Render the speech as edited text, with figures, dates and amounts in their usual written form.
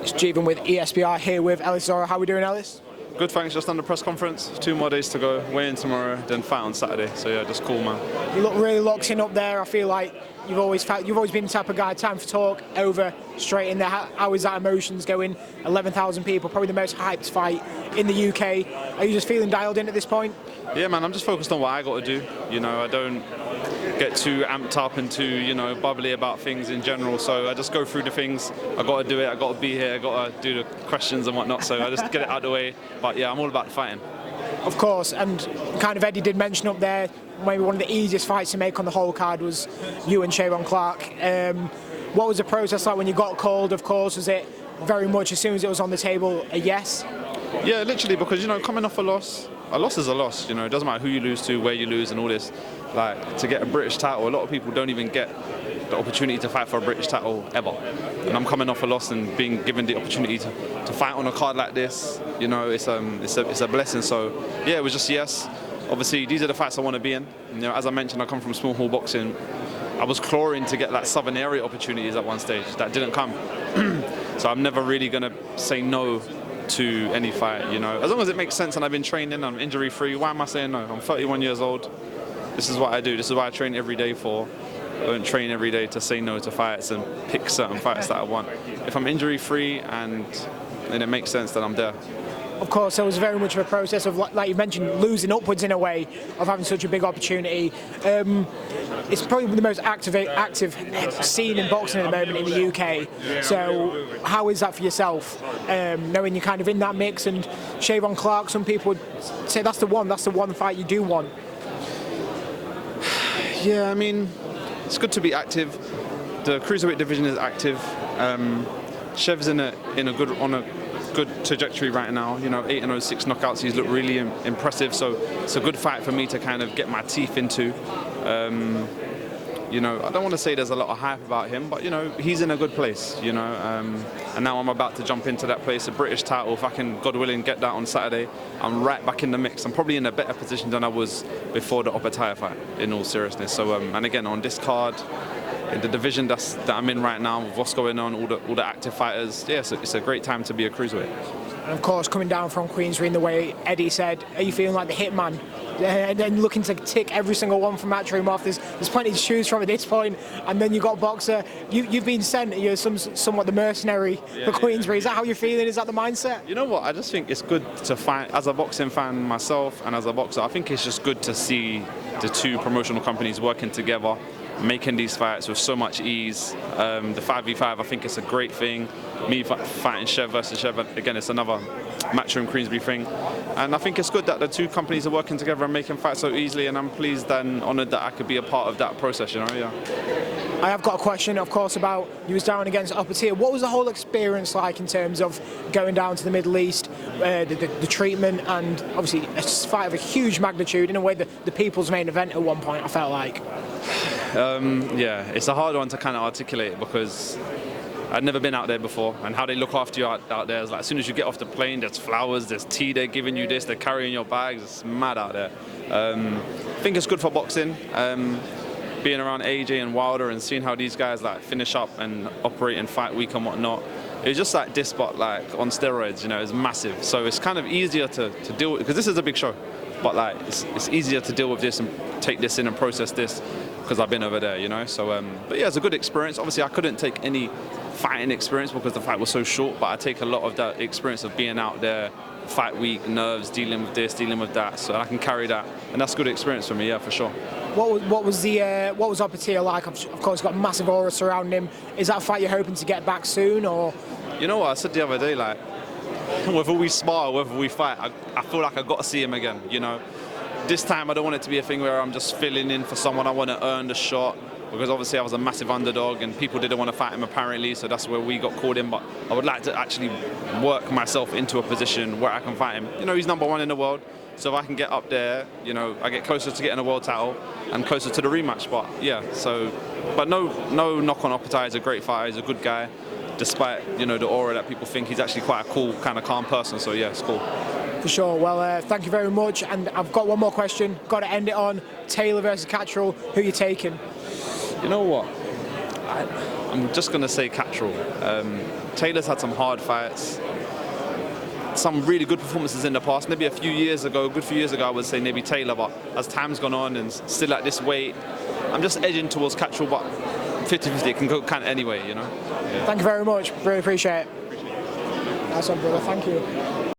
It's Shavon with ESBR here with Ellis Zorro. How are we doing, Ellis? Good, thanks. Just done the press conference. 2 more days to go. Weigh in tomorrow, then fight on Saturday. So yeah, just cool, man. You look really locked in up there. I feel like you've always been the type of guy. Time for talk, over, straight in there. How is that emotions going? 11,000 people, probably the most hyped fight in the UK. Are you just feeling dialed in at this point? Yeah, man. I'm just focused on what I got to do. You know, I don't get too amped up and too, bubbly about things in general. So I just go through the things. I got to do it. I got to be here. I got to do the questions and whatnot. So I just get it out of the way. But yeah, I'm all about the fighting. Of course, and kind of Eddie did mention up there, maybe one of the easiest fights to make on the whole card was you and Shavon Clark. What was the process like when you got called? Of course, was it very much as soon as it was on the table a yes? Yeah, literally, because coming off a loss is a loss. It doesn't matter who you lose to, where you lose, and all this. Like, to get a British title, a lot of people don't even get the opportunity to fight for a British title ever. And I'm coming off a loss and being given the opportunity to fight on a card like this. It's a blessing. So yeah, it was just yes. Obviously, these are the fights I want to be in. As I mentioned, I come from small hall boxing. I was clawing to get like Southern area opportunities at one stage. That didn't come. So I'm never really gonna say no to any fight. As long as it makes sense and I've been training, I'm injury free. Why am I saying no? I'm 31 years old. This is what I do. This is what I train every day for. I don't train every day to say no to fights and pick certain fights that I want. If I'm injury free and it makes sense, then I'm there. Of course, there was very much of a process of, like you mentioned, losing upwards in a way of having such a big opportunity. It's probably the most active scene in boxing at the moment in the UK. So how is that for yourself, knowing you're kind of in that mix? And Shavon Clark, some people would say that's the one fight you do want. Yeah, I mean, it's good to be active. The Cruiserweight division is active. Shev's on a good trajectory right now. 8-0, 6 knockouts. He's looked really impressive. So it's a good fight for me to kind of get my teeth into. I don't want to say there's a lot of hype about him, but he's in a good place. And now I'm about to jump into that place, a British title. If I can, God willing, get that on Saturday, I'm right back in the mix. I'm probably in a better position than I was before the Opetaya fight, in all seriousness. So, and again, on this card, in the division that I'm in right now, with what's going on, all the active fighters, yeah, it's a great time to be a cruiserweight. And of course, coming down from Queensbury in the way Eddie said, are you feeling like the hitman? And then looking to tick every single one from Matchroom off. There's plenty to choose from at this point. And then you got Boxer. You've been sent. You're somewhat the mercenary for Queensbury. Is that how you're feeling? Is that the mindset? You know what? I just think it's good to find, as a boxing fan myself and as a boxer, I think it's just good to see the two promotional companies working together, making these fights with so much ease. The 5v5, I think it's a great thing. Me fighting Shev versus Shev, again, it's another Matchroom Queensbury thing. And I think it's good that the two companies are working together and making fights so easily, and I'm pleased and honoured that I could be a part of that process, yeah. I have got a question, of course, about you was down against Opetaia. What was the whole experience like in terms of going down to the Middle East, the treatment, and obviously a fight of a huge magnitude, in a way the people's main event at one point, I felt like? Yeah, it's a hard one to kind of articulate because I'd never been out there before, and how they look after you out there is like, as soon as you get off the plane, there's flowers, there's tea, they're giving you this, they're carrying your bags. It's mad out there. I think it's good for boxing. Being around AJ and Wilder and seeing how these guys like finish up and operate in fight week and whatnot. It was just like this, but like on steroids. It's massive. So it's kind of easier to deal with, because this is a big show. But like it's easier to deal with this and take this in and process this because I've been over there. So but yeah, it's a good experience. Obviously, I couldn't take any fighting experience because the fight was so short, but I take a lot of that experience of being out there, fight week, nerves, dealing with this, dealing with that, so I can carry that, and that's a good experience for me, yeah, for sure. What was Opetaia like? Of course, got a massive aura surrounding him. Is that a fight you're hoping to get back soon, or? You know what I said the other day, like, whether we spar or whether we fight, I feel like I got to see him again. This time I don't want it to be a thing where I'm just filling in for someone. I want to earn the shot, because obviously I was a massive underdog and people didn't want to fight him apparently, so that's where we got called in. But I would like to actually work myself into a position where I can fight him. He's #1 in the world, so if I can get up there, I get closer to getting a world title and closer to the rematch. But yeah, but no knock on Opetaia. He's a great fighter, he's a good guy, despite the aura that people think. He's actually quite a cool, kind of calm person, so yeah, it's cool. For sure. Well, thank you very much, and I've got one more question. Got to end it on Taylor versus Catterall. Who are you taking? You know what? I'm just going to say Catterall. Taylor's had some hard fights, some really good performances in the past. Maybe a good few years ago, I would say maybe Taylor, but as time's gone on and still at this weight, I'm just edging towards Catterall, but 50-50, it can go anyway, you know. Thank you very much. Really appreciate it. Nice one, brother. Thank you.